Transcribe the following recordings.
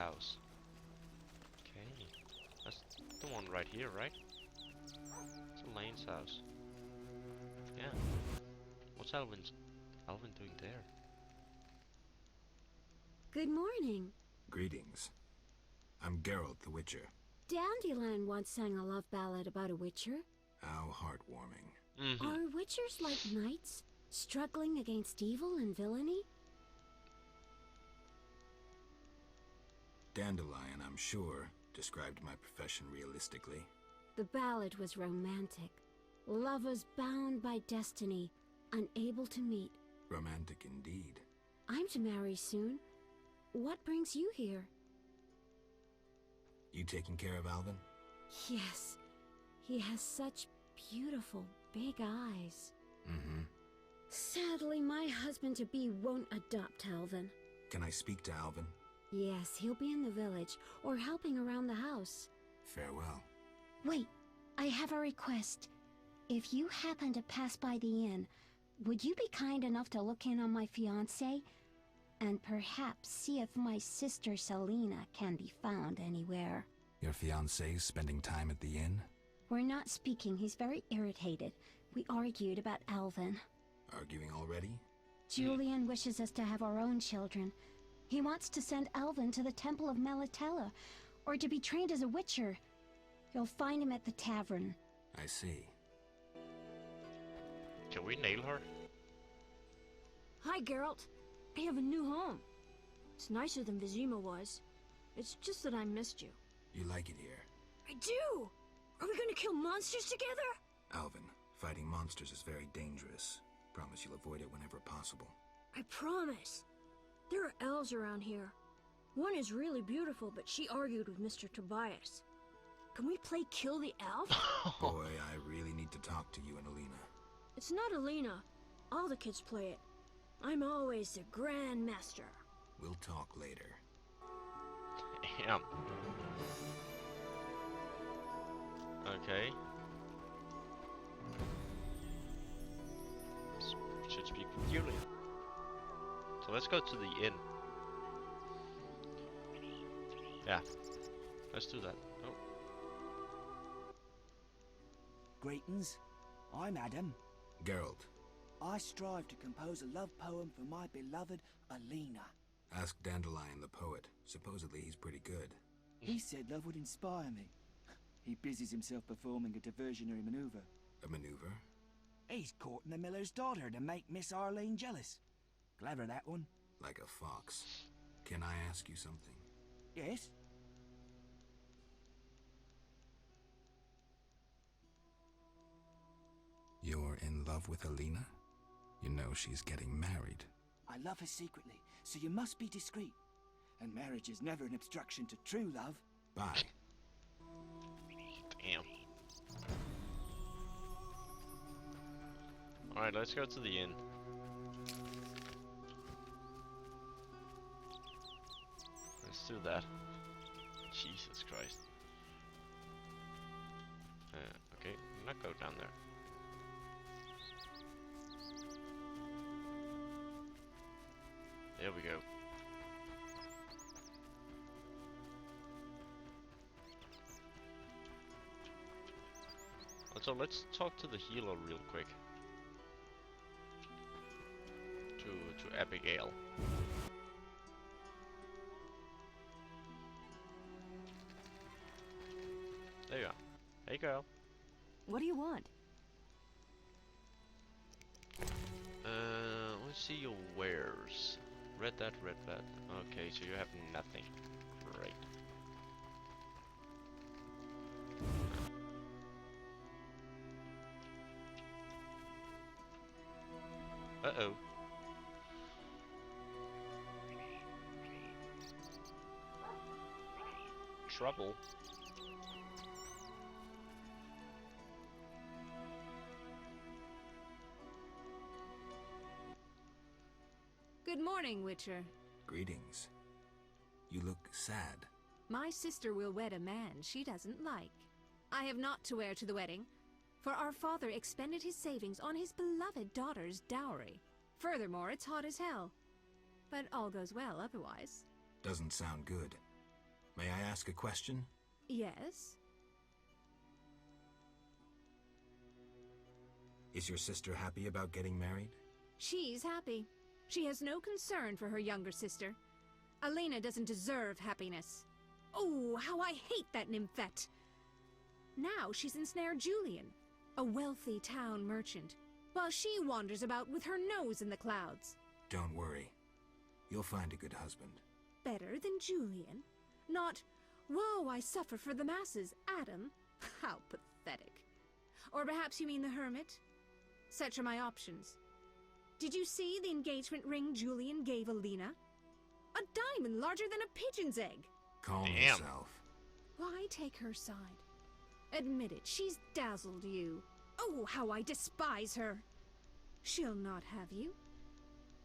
House. Okay, that's the one right here, right? It's Elaine's house. Yeah. What's Alvin doing there? Good morning. Greetings. I'm Geralt the Witcher. Dandelion once sang a love ballad about a witcher. How heartwarming. Are witchers like knights, struggling against evil and villainy? Dandelion, I'm sure, described my profession realistically. The ballad was romantic. Lovers bound by destiny, unable to meet. Romantic indeed. I'm to marry soon. What brings you here? You taking care of Alvin? Yes. He has such beautiful, big eyes. Mm-hmm. Sadly, my husband-to-be won't adopt Alvin. Can I speak to Alvin? Yes, he'll be in the village, or helping around the house. Farewell. Wait, I have a request. If you happen to pass by the inn, would you be kind enough to look in on my fiancé? And perhaps see if my sister Selena can be found anywhere. Your fiancé's spending time at the inn? We're not speaking. He's very irritated. We argued about Alvin. Arguing already? Julian wishes us to have our own children. He wants to send Alvin to the Temple of Melatella, or to be trained as a witcher. You'll find him at the tavern. I see. Can we nail her? Hi, Geralt. I have a new home. It's nicer than Vizima was. It's just that I missed you. You like it here? I do! Are we gonna kill monsters together? Alvin, fighting monsters is very dangerous. Promise you'll avoid it whenever possible. I promise. There are elves around here. One is really beautiful, but she argued with Mr. Tobias. Can we play Kill the Elf? Boy, I really need to talk to you and Alina. It's not Alina. All the kids play it. I'm always the Grand Master. We'll talk later. Damn. Okay. Should speak with Julian. So let's go to the inn. Yeah. Let's do that. Oh. Greetings. I'm Adam. Geralt, I strive to compose a love poem for my beloved Alina. ask Dandelion the poet. Supposedly he's pretty good. He said love would inspire me. He busies himself performing a diversionary maneuver. A maneuver? He's courting the miller's daughter to make Miss Arlene jealous. Clever, that one. Like a fox. Can I ask you something? Yes? You're in love with Alina? You know she's getting married. I love her secretly, so you must be discreet. And marriage is never an obstruction to true love. Bye. Damn. Alright, let's go to the inn. Let's do that. Jesus Christ. Okay, not go down there. There we go. So let's talk to the healer real quick. To Abigail. There you are. Hey girl. What do you want? Let's see your wares. Red that, red that. Okay, so you have nothing. Great. Uh-oh. Trouble. Good morning, Witcher. Greetings. You look sad. My sister will wed a man she doesn't like. I have naught to wear to the wedding, for our father expended his savings on his beloved daughter's dowry. Furthermore, it's hot as hell. But all goes well otherwise. Doesn't sound good. May I ask a question? Yes? Is your sister happy about getting married? She's happy. She has no concern for her younger sister. Elena doesn't deserve happiness. Oh, how I hate that nymphette! Now she's ensnared Julian, a wealthy town merchant, while she wanders about with her nose in the clouds. Don't worry. You'll find a good husband. Better than Julian? Not, woe, I suffer for the masses, Adam. How pathetic. Or perhaps you mean the hermit? Such are my options. Did you see the engagement ring Julian gave Alina? A diamond larger than a pigeon's egg. Calm Damn. yourself. Why take her side? Admit it, she's dazzled you. Oh, how I despise her. She'll not have you.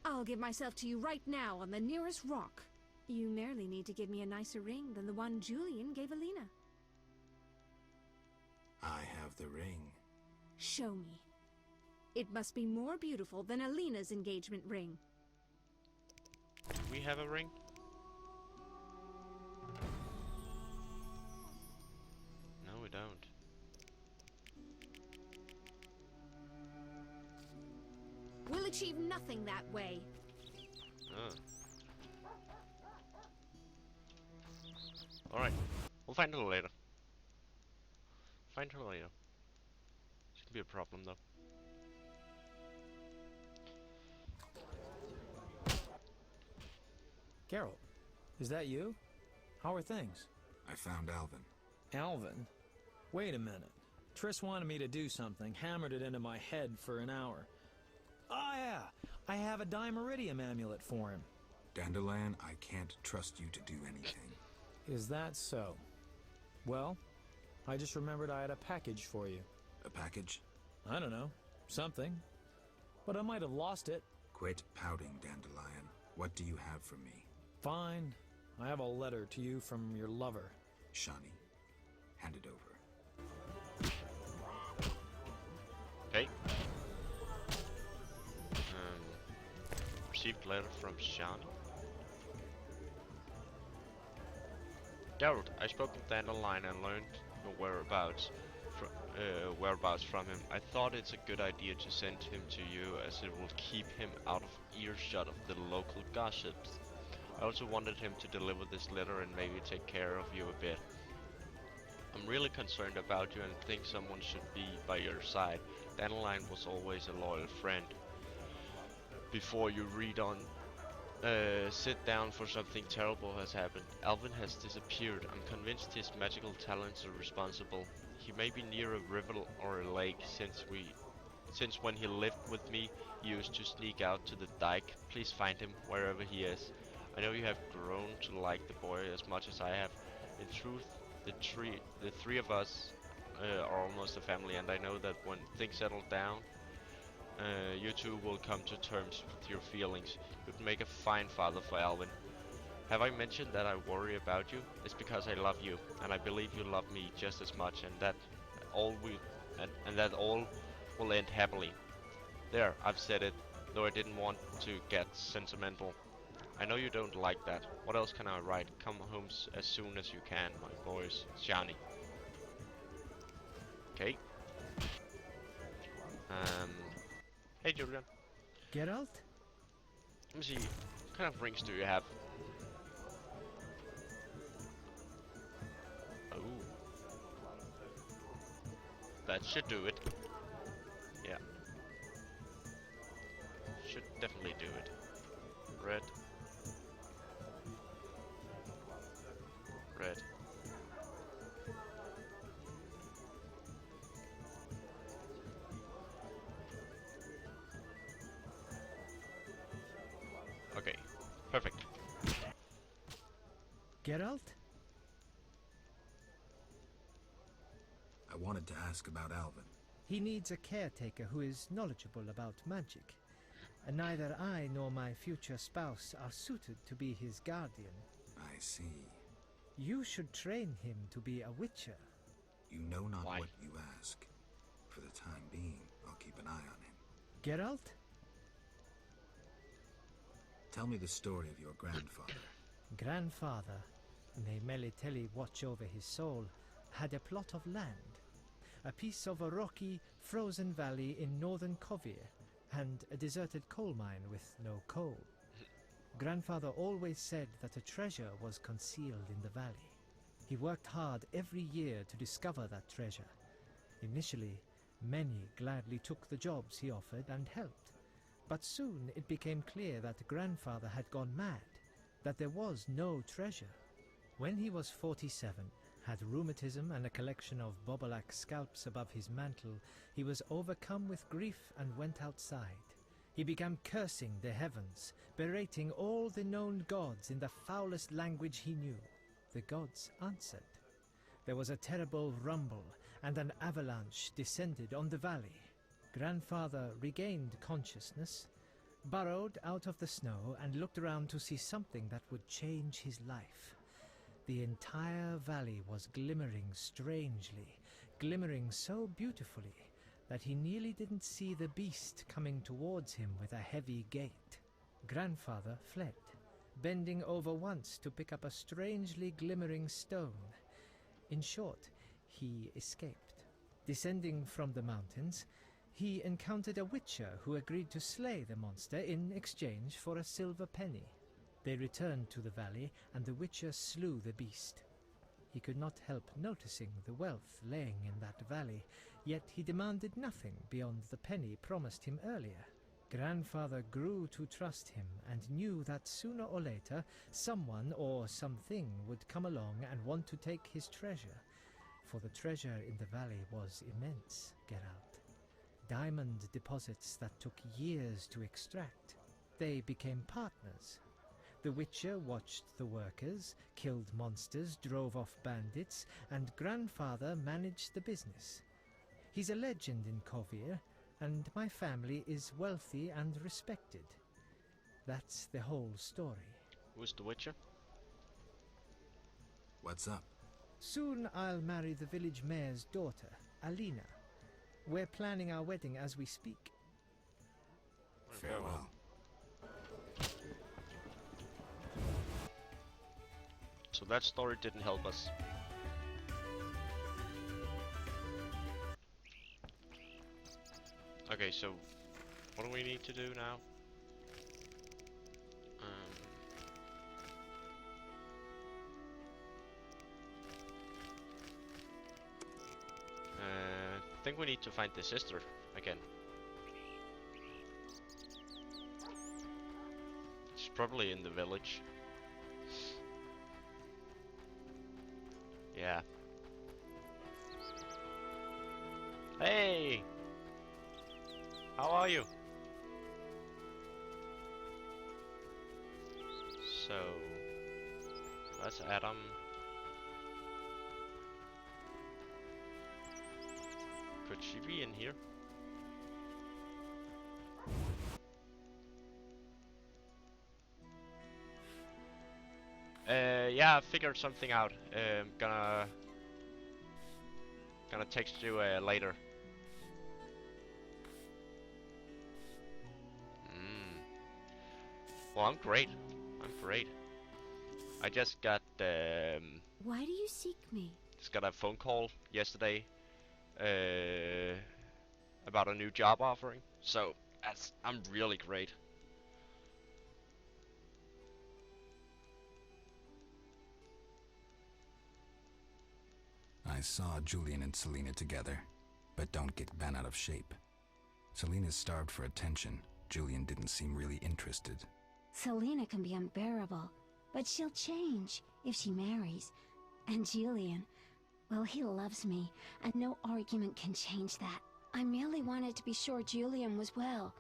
I'll give myself to you right now on the nearest rock. You merely need to give me a nicer ring than the one Julian gave Alina. I have the ring. Show me. It must be more beautiful than Alina's engagement ring. Do we have a ring? No, we don't. We'll achieve nothing that way. Oh. Alright. We'll find her later. Find her later. Shouldn't be a problem though. Geralt, is that you? How are things? I found Alvin. Alvin? Wait a minute. Triss wanted me to do something, hammered it into my head for an hour. Oh yeah, I have a Dimeridium amulet for him. Dandelion, I can't trust you to do anything. Is that so? Well, I just remembered I had a package for you. A package? I don't know, something. But I might have lost it. Quit pouting, Dandelion. What do you have for me? Fine. I have a letter to you from your lover. Shani, hand it over. Okay. Received letter from Shani. Geralt, I spoke with Dandelion and learned your whereabouts from him. I thought it's a good idea to send him to you, as it will keep him out of earshot of the local gossips. I also wanted him to deliver this letter and maybe take care of you a bit. I'm really concerned about you and think someone should be by your side. Dandelion was always a loyal friend. Before you read on, sit down, for something terrible has happened. Alvin has disappeared. I'm convinced his magical talents are responsible. He may be near a river or a lake, since when he lived with me, he used to sneak out to the dike. Please find him wherever he is. I know you have grown to like the boy as much as I have. In truth, the three of us are almost a family, and I know that when things settle down, you two will come to terms with your feelings. You'd make a fine father for Alvin. Have I mentioned that I worry about you? It's because I love you, and I believe you love me just as much, and that all will end happily. There, I've said it, though I didn't want to get sentimental. I know you don't like that. What else can I write? Come home as soon as you can, my boys. Shani. Okay. Hey Julian. Geralt? Let me see. What kind of rings do you have? Oh. That should do it. Yeah. Should definitely do it. Red. Red. Okay, perfect. Geralt? I wanted to ask about Alvin. He needs a caretaker who is knowledgeable about magic. And neither I nor my future spouse are suited to be his guardian. I see. You should train him to be a witcher. You know not Why? what you ask. For the time being, I'll keep an eye on him. Geralt? Tell me the story of your grandfather. Grandfather. may Melitele watch over his soul, had a plot of land, a piece of a rocky, frozen valley in northern Kovir, and a deserted coal mine with no coal. Grandfather always said that a treasure was concealed in the valley. He worked hard every year to discover that treasure. Initially, many gladly took the jobs he offered and helped. But soon it became clear that Grandfather had gone mad, that there was no treasure. When he was 47, had rheumatism and a collection of Bobolak scalps above his mantle, he was overcome with grief and went outside. He began cursing the heavens, berating all the known gods in the foulest language he knew. The gods answered. There was a terrible rumble, and an avalanche descended on the valley. Grandfather regained consciousness, burrowed out of the snow, and looked around to see something that would change his life. The entire valley was glimmering strangely, glimmering so beautifully that he nearly didn't see the beast coming towards him with a heavy gait. Grandfather fled, bending over once to pick up a strangely glimmering stone. In short, he escaped. Descending from the mountains, he encountered a witcher who agreed to slay the monster in exchange for a silver penny. They returned to the valley, and the witcher slew the beast. He could not help noticing the wealth laying in that valley, yet he demanded nothing beyond the penny promised him earlier. Grandfather grew to trust him and knew that sooner or later someone or something would come along and want to take his treasure, for the treasure in the valley was immense, Geralt. Diamond deposits that took years to extract. They became partners. The Witcher watched the workers, killed monsters, drove off bandits, and Grandfather managed the business. He's a legend in Kovir, and my family is wealthy and respected. That's the whole story. Who's the Witcher? What's up? Soon I'll marry the village mayor's daughter, Alina. We're planning our wedding as we speak. Farewell. So that story didn't help us. Okay, so what do we need to do now? I think we need to find the sister again. She's probably in the village. Yeah. Hey! How are you? So, that's Adam. Could she be in here? Yeah, I figured something out. Gonna text you later. Well, I'm great. I'm great. I just got Why do you seek me? just got a phone call yesterday about a new job offering. So I'm really great. I saw Julian and Selena together, but don't get bent out of shape. Selena's starved for attention. Julian didn't seem really interested. Selena can be unbearable, but she'll change if she marries. And Julian, well, he loves me, and no argument can change that. I merely wanted to be sure Julian was well,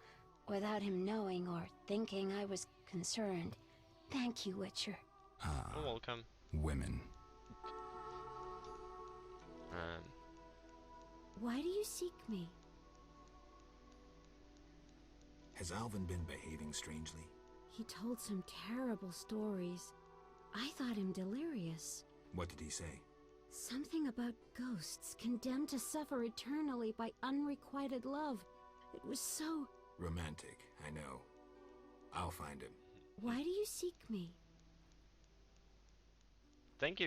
without him knowing or thinking I was concerned. Thank you, Witcher. You're welcome. Women. Why do you seek me? Has Alvin been behaving strangely? He told some terrible stories. I thought him delirious. What did he say? Something about ghosts condemned to suffer eternally by unrequited love. It was so... Romantic, I know. I'll find him. Why do you seek me? Thank you.